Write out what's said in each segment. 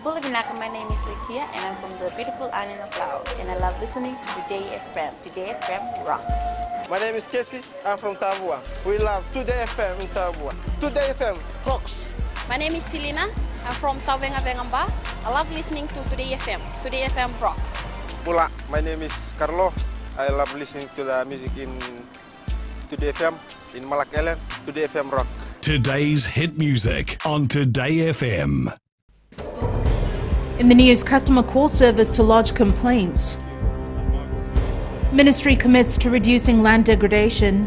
Good evening, my name is Litia and I'm from the beautiful island of Laos and I love listening to Today FM. Today FM rock. My name is Casey, I'm from Tabua. We love Today FM in Tabua. Today FM rocks. My name is Selina, I'm from Tauvenga-Vengamba. I love listening to Today FM. Today FM rocks. Pula, my name is Carlo. I love listening to the music in Today FM, in Malak Island. Today FM rock. Today's hit music on Today FM. In the news, customer call service to lodge complaints. Ministry commits to reducing land degradation.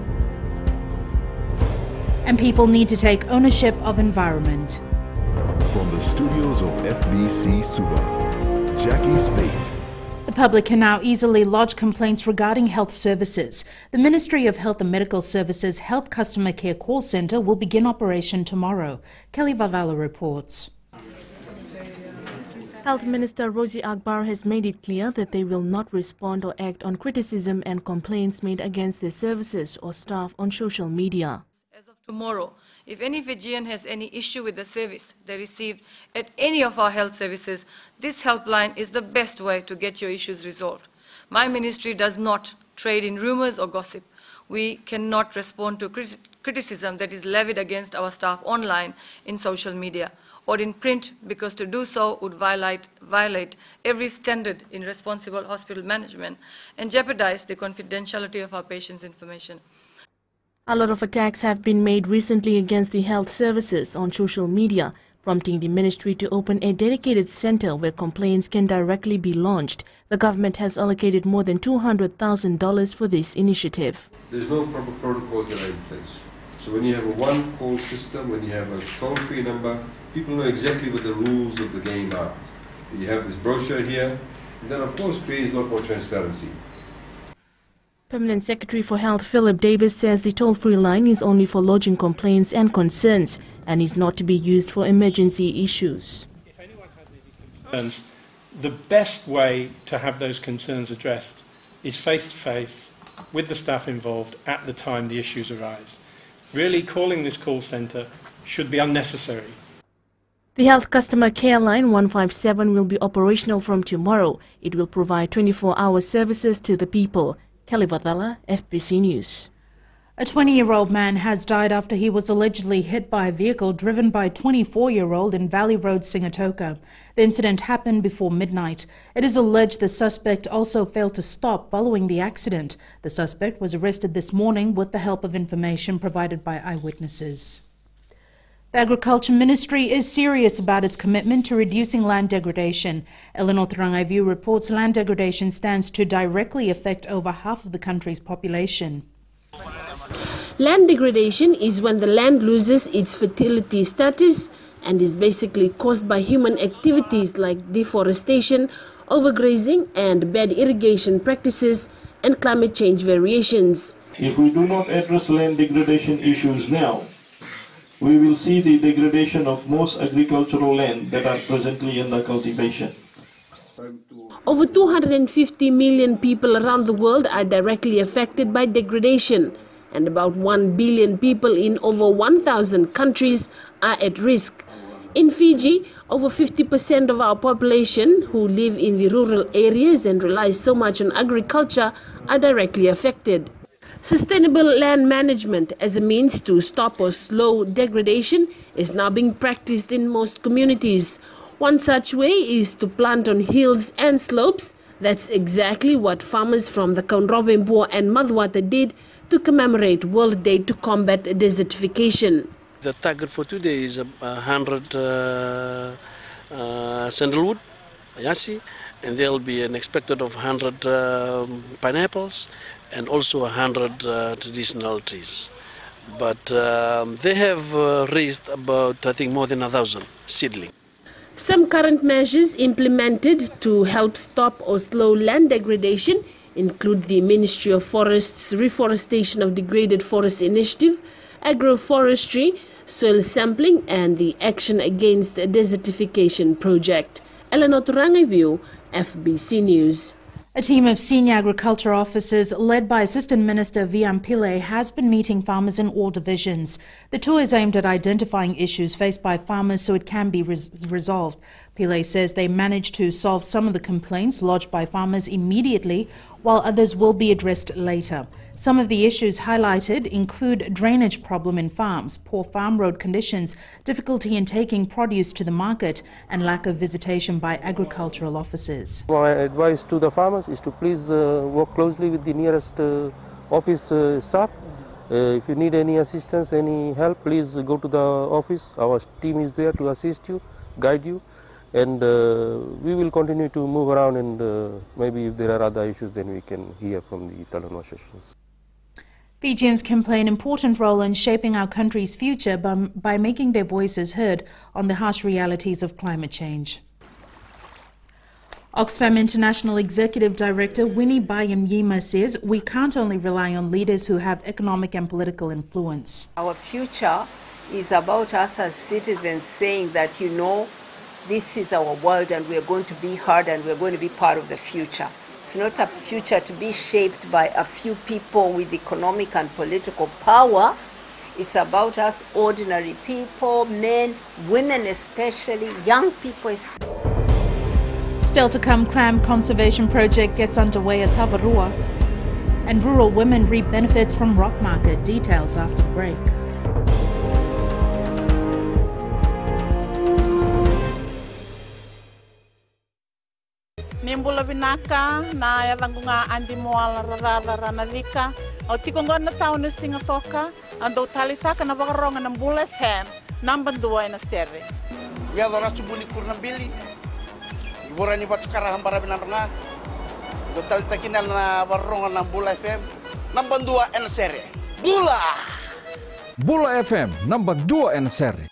And people need to take ownership of environment. From the studios of FBC Suva, Jackie Spate. The public can now easily lodge complaints regarding health services. The Ministry of Health and Medical Services Health Customer Care Call Centre will begin operation tomorrow. Kelly Vavala reports. Health Minister Rosie Akbar has made it clear that they will not respond or act on criticism and complaints made against their services or staff on social media. As of tomorrow, if any Fijian has any issue with the service they received at any of our health services, this helpline is the best way to get your issues resolved. My ministry does not trade in rumors or gossip. We cannot respond to criticism that is levied against our staff online, in social media, or in print, because to do so would violate every standard in responsible hospital management and jeopardize the confidentiality of our patients' information. A lot of attacks have been made recently against the health services on social media, prompting the ministry to open a dedicated centre where complaints can directly be launched. The government has allocated more than $200,000 for this initiative. There's no proper protocols that are in place. So when you have a one-call system, when you have a toll-free number, people know exactly what the rules of the game are. You have this brochure here, and that of course creates a lot more transparency. Permanent Secretary for Health Philip Davis says the toll-free line is only for lodging complaints and concerns and is not to be used for emergency issues. If anyone has any concerns, the best way to have those concerns addressed is face-to-face with the staff involved at the time the issues arise. Really, calling this call centre should be unnecessary. The Health Customer Care Line 157 will be operational from tomorrow. It will provide 24-hour services to the people. Kelly Vathala, FBC News. A 20-year-old man has died after he was allegedly hit by a vehicle driven by a 24-year-old in Valley Road, Singatoka. The incident happened before midnight. It is alleged the suspect also failed to stop following the accident. The suspect was arrested this morning with the help of information provided by eyewitnesses. The Agriculture Ministry is serious about its commitment to reducing land degradation. Eleanor Tarangaivu reports land degradation stands to directly affect over half of the country's population. Land degradation is when the land loses its fertility status and is basically caused by human activities like deforestation, overgrazing and bad irrigation practices and climate change variations. If we do not address land degradation issues now, we will see the degradation of most agricultural land that are presently under cultivation. Over 250 million people around the world are directly affected by degradation, and about 1 billion people in over 1,000 countries are at risk. In Fiji, over 50% of our population who live in the rural areas and rely so much on agriculture are directly affected. Sustainable land management as a means to stop or slow degradation is now being practiced in most communities. One such way is to plant on hills and slopes. That's exactly what farmers from the Kaunrawempo and Madhwata did to commemorate World Day to combat desertification. The target for today is 100 sandalwood, yasi, and there will be an expected of 100 pineapples and also 100 traditional trees. But they have raised about, I think, more than 1,000 seedlings. Some current measures implemented to help stop or slow land degradation include the Ministry of Forests Reforestation of Degraded Forest Initiative, agroforestry, soil sampling and the Action Against Desertification Project. Eleanor Tarangaivu, FBC News. A team of senior agriculture officers led by Assistant Minister Vian Pillay has been meeting farmers in all divisions. The tour is aimed at identifying issues faced by farmers so it can be resolved. Pillay says they managed to solve some of the complaints lodged by farmers immediately, while others will be addressed later. Some of the issues highlighted include drainage problem in farms, poor farm road conditions, difficulty in taking produce to the market, and lack of visitation by agricultural officers. My advice to the farmers is to please work closely with the nearest office staff. If you need any assistance, any help, please go to the office. Our team is there to assist you, guide you, and we will continue to move around, and maybe if there are other issues, then we can hear from the Talanoa sessions. Fijians can play an important role in shaping our country's future by making their voices heard on the harsh realities of climate change. Oxfam International Executive Director Winnie Bayam-Yima says we can't only rely on leaders who have economic and political influence. Our future is about us as citizens saying that, you know, this is our world and we're going to be heard and we're going to be part of the future. It's not a future to be shaped by a few people with economic and political power. It's about us ordinary people, men, women especially, young people especially. Still to come, clam conservation project gets underway at Tavarua, and rural women reap benefits from rock market. Details after the break. Nimbula vinaka na yavangunga andi moala rarara ranalika au tikongona taunu singatoka ando talitaka na vakaronga na Mbula FM nambandua ina serre. Ya dora subuli kurnambili. Ibora ni batukara hambara binaranga. Do talitakina na vakaronga na Mbula FM nambandua ina serre. Bula! Bula FM nambandua ina serre.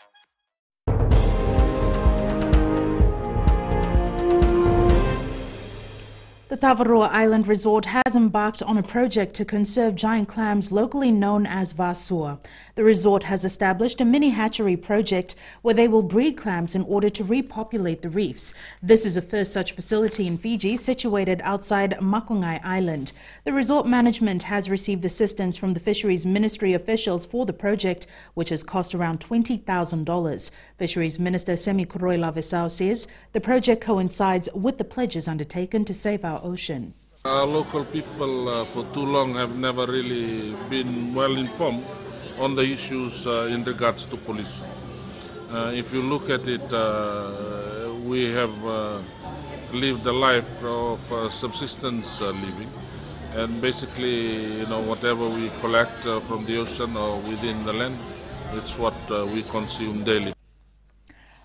The Tavarua Island Resort has embarked on a project to conserve giant clams locally known as vasua. The resort has established a mini hatchery project where they will breed clams in order to repopulate the reefs. This is the first such facility in Fiji, situated outside Makungai Island. The resort management has received assistance from the Fisheries Ministry officials for the project, which has cost around $20,000. Fisheries Minister Semi Kuroila Vesau says the project coincides with the pledges undertaken to save our ocean. Our local people for too long have never really been well informed on the issues in regards to pollution. If you look at it, we have lived a life of subsistence living, and basically, you know, whatever we collect from the ocean or within the land, it's what we consume daily.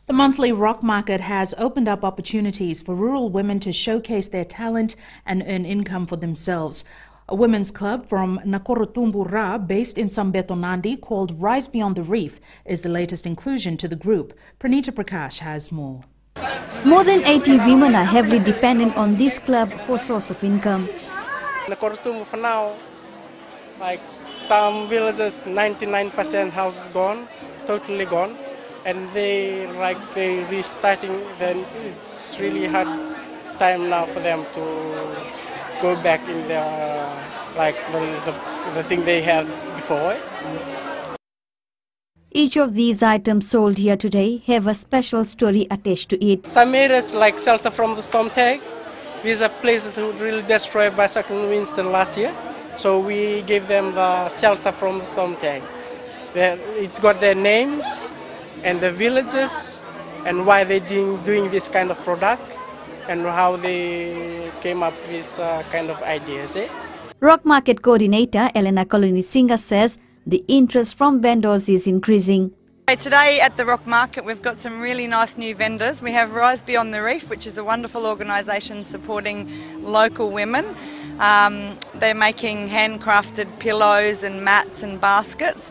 The monthly rock market has opened up opportunities for rural women to showcase their talent and earn income for themselves. A women's club from Nakorotumbu based in Sambeto Nandi called Rise Beyond the Reef is the latest inclusion to the group. Pranita Prakash has more. More than 80 women are heavily dependent on this club for source of income. Nakorotumbu for now, like some villages, 99% houses gone, totally gone. And they restarting, then it's really hard time now for them to go back in their the thing they had before. Each of these items sold here today have a special story attached to it. Some areas like shelter from the storm tag. These are places who were really destroyed by Cyclone Winston last year. So we gave them the shelter from the storm tag. It's got their names and the villages and why they're doing this kind of product and how they came up with this kind of ideas. Rock Market Coordinator Elena Colony Singer says the interest from vendors is increasing. Today at the Rock Market we've got some really nice new vendors. We have Rise Beyond the Reef, which is a wonderful organisation supporting local women. They're making handcrafted pillows and mats and baskets.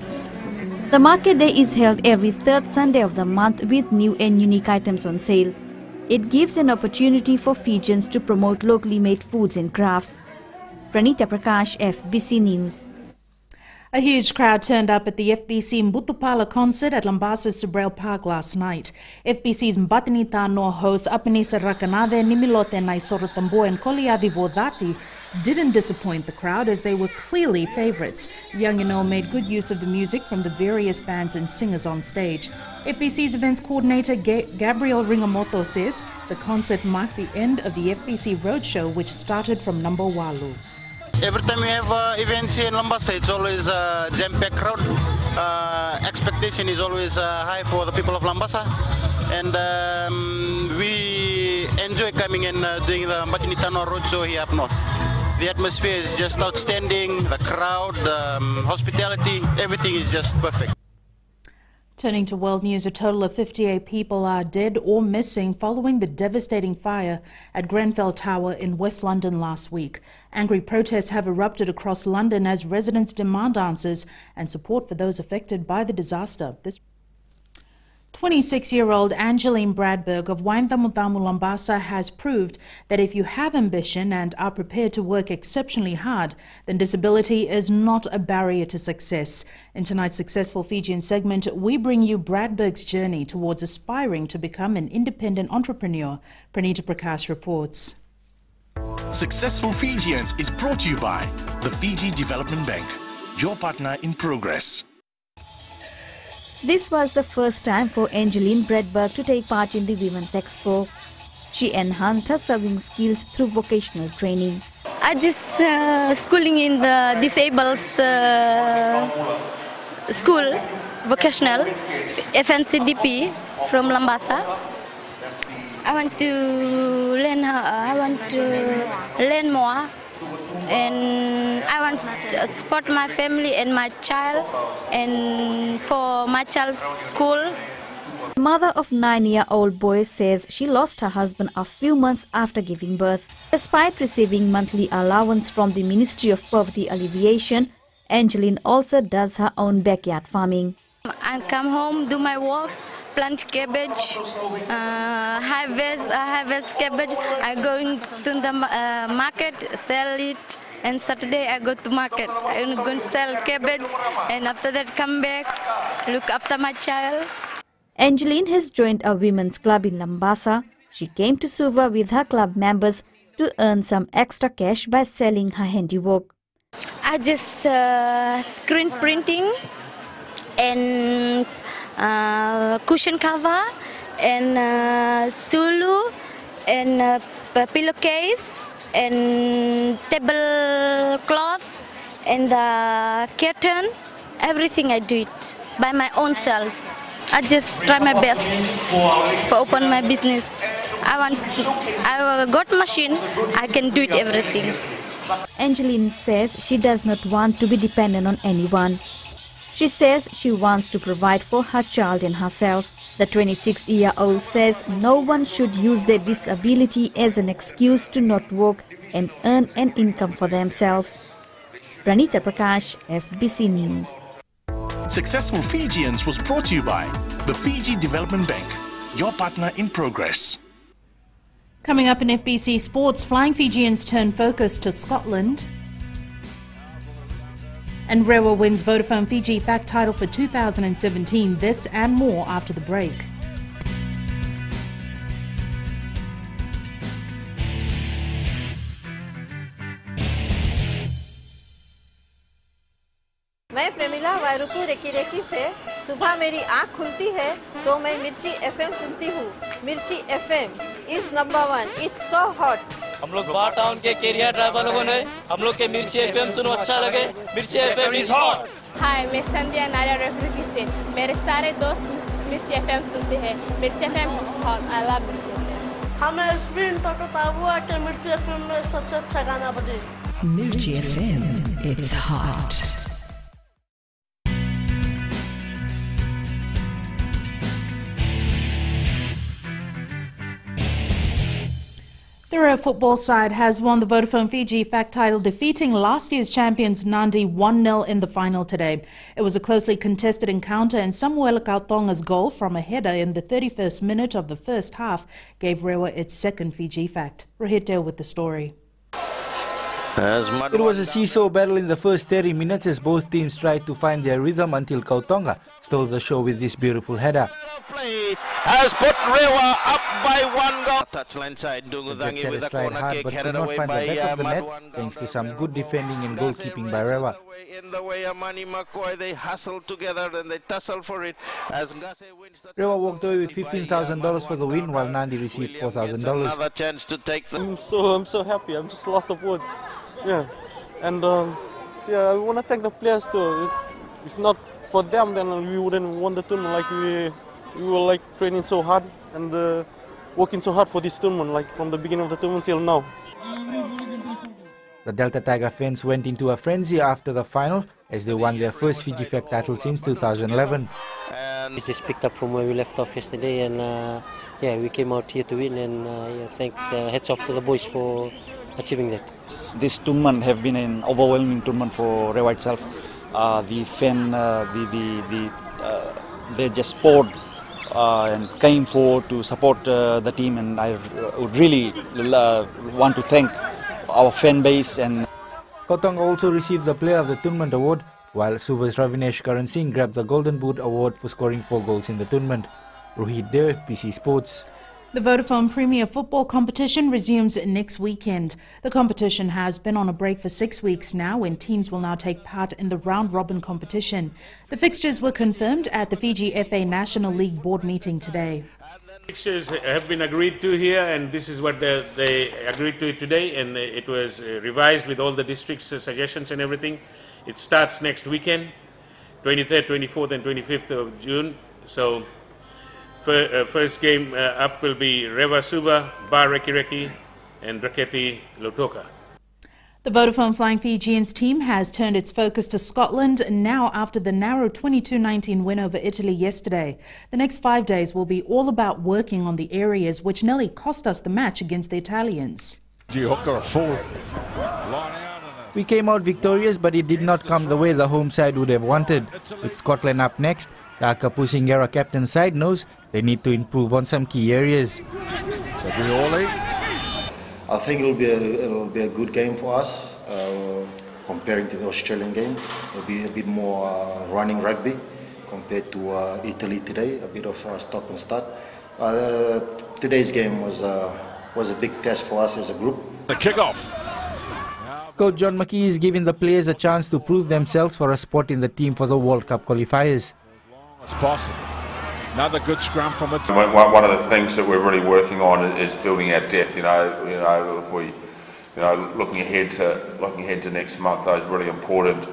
The market day is held every third Sunday of the month with new and unique items on sale. It gives an opportunity for Fijians to promote locally made foods and crafts. Pranita Prakash, FBC News. A huge crowd turned up at the FBC Mbutupala concert at Lambasa's Subrel Park last night. FBC's Mbatinita no host Apanisa Rakanade, Nimilote Naisorotambo and Koliavi Vodati didn't disappoint the crowd as they were clearly favourites. Young and old made good use of the music from the various bands and singers on stage. FBC's events coordinator Gabriel Ringamoto says the concert marked the end of the FBC roadshow, which started from Nambowalu. Every time we have events here in Lambasa, it's always a jam-packed crowd. Expectation is always high for the people of Lambasa, and we enjoy coming and doing the Mbatinitano roadshow here up north. The atmosphere is just outstanding, the crowd, the hospitality, everything is just perfect. Turning to world news, a total of 58 people are dead or missing following the devastating fire at Grenfell Tower in West London last week. Angry protests have erupted across London as residents demand answers and support for those affected by the disaster. 26-year-old Angeline Bradberg of Wainthamutamu Lambasa has proved that if you have ambition and are prepared to work exceptionally hard, then disability is not a barrier to success. In tonight's Successful Fijian segment, we bring you Bradberg's journey towards aspiring to become an independent entrepreneur. Pranita Prakash reports. Successful Fijians is brought to you by the Fiji Development Bank, your partner in progress. This was the first time for Angeline Bradberg to take part in the Women's Expo. She enhanced her sewing skills through vocational training. I just schooling in the disabled school, vocational, FNCDP from Lambasa. I want to learn more, and I want to support my family and my child, and for my child's school. The mother of 9-year-old boy says she lost her husband a few months after giving birth. Despite receiving monthly allowance from the Ministry of Poverty Alleviation, Angeline also does her own backyard farming. I come home, do my work, plant cabbage, harvest cabbage. I go to the market, sell it, and Saturday I go to market. I'm going to sell cabbage, and after that come back, look after my child. Angeline has joined a women's club in Lambasa. She came to Suva with her club members to earn some extra cash by selling her handiwork. I just screen printing and cushion cover and Sulu and pillowcase and tablecloth and the curtain. Everything I do it by my own self. I just try my best to open my business. I got machine, I can do it everything. Angeline says she does not want to be dependent on anyone. She says she wants to provide for her child and herself. The 26-year-old says no one should use their disability as an excuse to not work and earn an income for themselves. Pranita Prakash, FBC News. Successful Fijians was brought to you by the Fiji Development Bank, your partner in progress. Coming up in FBC Sports, Flying Fijians turn focus to Scotland. And Rewa wins Vodafone Fiji FACT title for 2017. This and more after the break. मैं Premila वायरुकु recce recce से सुबह मेरी आँख खुलती है तो मैं मिर्ची एफएम सुनती हूँ. मिर्ची FM is number 1. It's so hot. हम लोग बार टाउन के कैरियर ड्राइवर लोगों ने हम लोग के मिर्ची एफएम सुनो अच्छा लगे. मिर्ची एफएम is hot. हाय मैं संध्या नारिया रेकी से मेरे सारे दोस्त मिर्ची एफएम सुनते हैं. मिर्ची FM is hot. I love मिर्ची एफएम. हमें स्पिन पकड़ता हुआ कि मिर्ची एफएम में सबसे अच्छा गाना बजे. मिर्ची FM, it's hot. The Rewa football side has won the Vodafone Fiji FACT title, defeating last year's champions Nandi 1-0 in the final today. It was a closely contested encounter, and Samuel Kautonga's goal from a header in the 31st minute of the first half gave Rewa its second Fiji FACT. Rahit Dale with the story. It was a seesaw battle in the first 30 minutes as both teams tried to find their rhythm until Kautonga stole the show with this beautiful header. Has put Rewa up by 1 goal. Touchline side, The Jets tried hard but could not find the back of the net thanks to some good defending and goalkeeping by Rewa. In the way of Mani McCoy, they hustle together and they tussle for it as Ngase wins the Rewa walked away with $15,000 for the win while Nandi received $4,000. another chance to take them. I'm so happy. I'm just lost of words. Yeah, and yeah, I want to thank the players too. If not for them, then we wouldn't won the tournament. Like we were like training so hard and working so hard for this tournament, like from the beginning of the tournament till now. The Delta Tiger fans went into a frenzy after the final as they won their first Fiji FACT title since 2011. We just picked up from where we left off yesterday, and yeah, we came out here to win. And yeah, thanks, hats off to the boys for achieving that. This tournament have been an overwhelming tournament for Rewa itself. The fan, they just poured and came forward to support the team, and I would really want to thank our fan base. And Kautonga also received the Player of the Tournament award, while Suva's Ravinesh Karan Singh grabbed the Golden Boot award for scoring 4 goals in the tournament. Rohit Deo, FBC Sports. The Vodafone Premier Football competition resumes next weekend. The competition has been on a break for 6 weeks now, when teams will now take part in the round-robin competition. The fixtures were confirmed at the Fiji FA National League Board meeting today. Fixtures have been agreed to here, and this is what they agreed to today, and it was revised with all the district's suggestions and everything. It starts next weekend, 23rd, 24th and 25th of June. So first game up will be Rewa Suva, Bar Reki Reki and Raketi Lautoka. The Vodafone Flying Fijians team has turned its focus to Scotland now after the narrow 22-19 win over Italy yesterday. The next 5 days will be all about working on the areas which nearly cost us the match against the Italians. We came out victorious, but it did not come the way the home side would have wanted. With Scotland up next, the Akapusingera captain side knows they need to improve on some key areas. I think it'll be a good game for us, comparing to the Australian game. It'll be a bit more running rugby compared to Italy today, a bit of stop and start. Today's game was a big test for us as a group. The kickoff. Coach John McKee is giving the players a chance to prove themselves for a spot in the team for the World Cup qualifiers. As possible. Another good scrum from it. One of the things that we're really working on is building our depth. If we, looking ahead to next month, those really important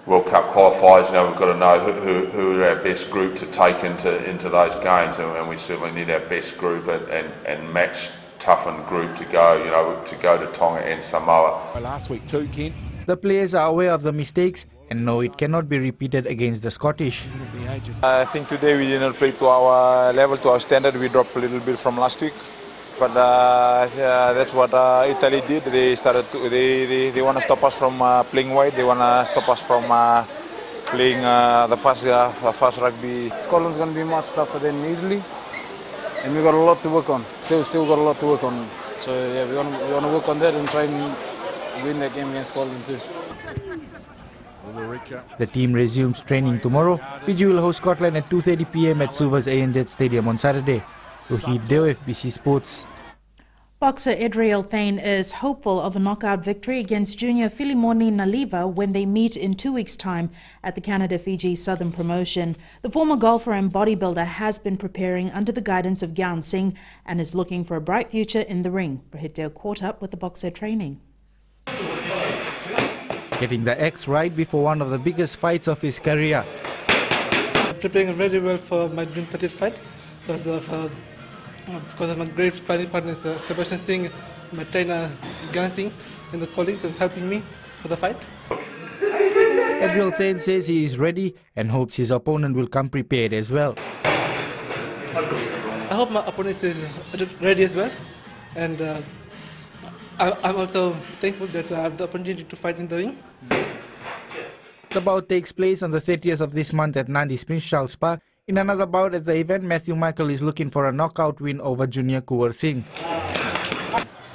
World Cup qualifiers. We've got to know who are our best group to take into those games, and we certainly need our best group and match toughened group to go. To go to Tonga and Samoa. Last week too, Ken. The players are aware of the mistakes and know it cannot be repeated against the Scottish. I think today we did not play to our level, to our standard. We dropped a little bit from last week, but that's what Italy did. They started to, they want to stop us from playing wide. They want to stop us from playing the fast rugby. Scotland's going to be much tougher than Italy, and we got a lot to work on. Still got a lot to work on. So yeah, we want to work on that and try and win that game against Scotland too. The team resumes training tomorrow. Fiji will host Scotland at 2:30 p.m. at Suva's ANZ Stadium on Saturday. Rohit Deo, FBC Sports. Boxer Adriel Thane is hopeful of a knockout victory against junior Filimoni Naliva when they meet in 2 weeks' time at the Canada-Fiji Southern Promotion. The former golfer and bodybuilder has been preparing under the guidance of Gyan Singh and is looking for a bright future in the ring. Rohit Deo caught up with the boxer training. Getting the X right before one of the biggest fights of his career. Preparing very well for my June 30th fight because of my great sparring partners, Sebastian Singh, my trainer Gyan Singh, and the colleagues who are helping me for the fight. Adriel Thane says he is ready and hopes his opponent will come prepared as well. I hope my opponent is ready as well, and I'm also thankful that I have the opportunity to fight in the ring. The bout takes place on the 30th of this month at Nandi's Prince Charles Park. In another bout at the event, Matthew Michael is looking for a knockout win over junior Kuwar Singh.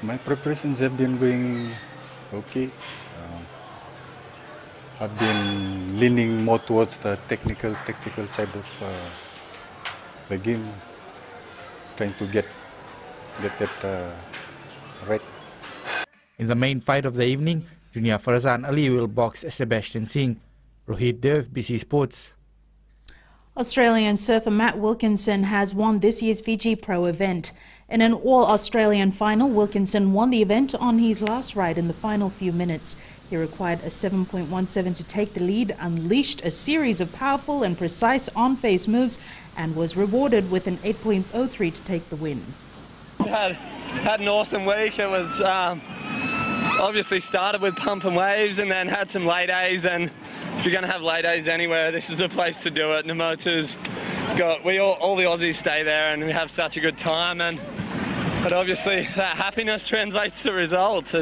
My preparations have been going okay. I've been leaning more towards the tactical side of the game, trying to get that right. In the main fight of the evening, Junior Farzan Ali will box Sebastian Singh. Rohit Dev, BC Sports. Australian surfer Matt Wilkinson has won this year's Fiji Pro event. In an all-Australian final, Wilkinson won the event on his last ride in the final few minutes. He required a 7.17 to take the lead, unleashed a series of powerful and precise on-face moves, and was rewarded with an 8.03 to take the win. Had an awesome week. It was obviously started with pump and waves and then had some lay days, and if you're going to have lay days anywhere, this is the place to do it. Namotu's got, all the Aussies stay there and we have such a good time, but obviously that happiness translates to results.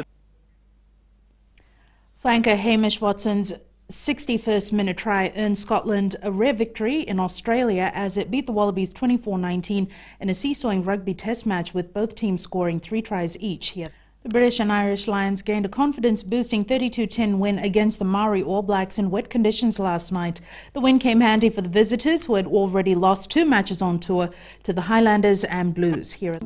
Flanker Hamish Watson's 61st minute try earned Scotland a rare victory in Australia as it beat the Wallabies 24-19 in a seesawing rugby test match with both teams scoring 3 tries each here. The British and Irish Lions gained a confidence-boosting 32-10 win against the Maori All Blacks in wet conditions last night. The win came handy for the visitors, who had already lost 2 matches on tour to the Highlanders and Blues here at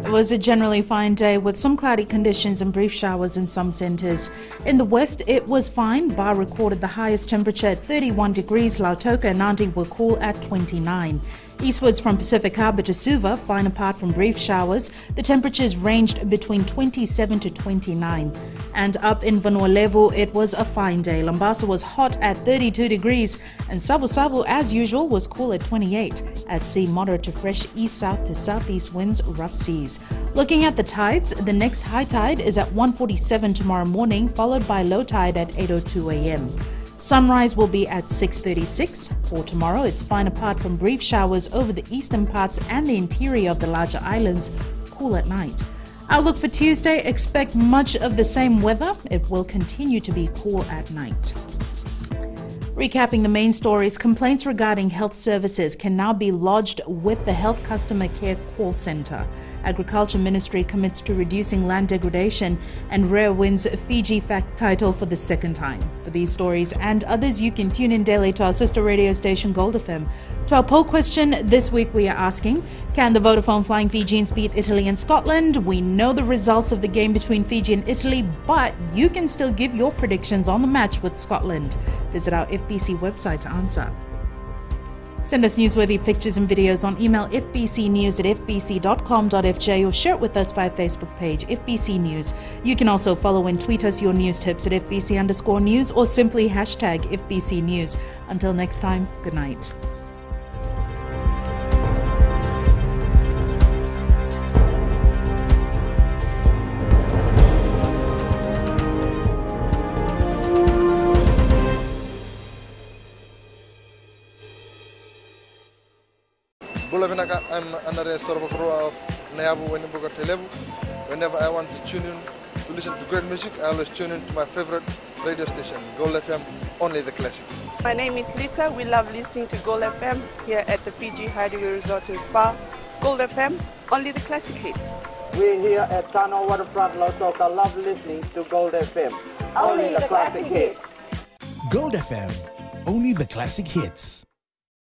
It was a generally fine day with some cloudy conditions and brief showers in some centres. In the west, it was fine. Bar recorded the highest temperature at 31 degrees. Lautoka and Nandi were cool at 29. Eastwards from Pacific Harbour to Suva, fine apart from brief showers, the temperatures ranged between 27 to 29. And up in Vanua Levu, it was a fine day. Lambasa was hot at 32 degrees, and Sabu Sabu, as usual, was cool at 28. At sea, moderate to fresh east-south to southeast winds, rough seas. Looking at the tides, the next high tide is at 1:47 tomorrow morning, followed by low tide at 8:02 a.m. Sunrise will be at 6:36. For tomorrow, it's fine apart from brief showers over the eastern parts and the interior of the larger islands, cool at night. Outlook for Tuesday, expect much of the same weather. It will continue to be cool at night. Recapping the main stories, complaints regarding health services can now be lodged with the Health Customer Care Call Centre. Agriculture Ministry commits to reducing land degradation, and Rare wins Fiji FACT title for the 2nd time. For these stories and others, you can tune in daily to our sister radio station Gold FM. To our poll question this week, we are asking, can the Vodafone Flying Fijians beat Italy and Scotland? We know the results of the game between Fiji and Italy, but you can still give your predictions on the match with Scotland. Visit our FBC website to answer. Send us newsworthy pictures and videos on email fbcnews@fbc.com.fj or share it with us via Facebook page FBC News. You can also follow and tweet us your news tips at FBC_news or simply hashtag FBC News. Until next time, good night. I'm Anare Sorbakro of Nayabu Wenimbuga Telebu. Whenever I want to tune in to listen to great music, I always tune in to my favorite radio station, Gold FM, only the classic. My name is Lita. We love listening to Gold FM here at the Fiji Hideaway Resort and Spa. Gold FM, only the classic hits. We here at Tano Waterfront Lautoka love listening to Gold FM, only the classic hits. Gold FM, only the classic hits.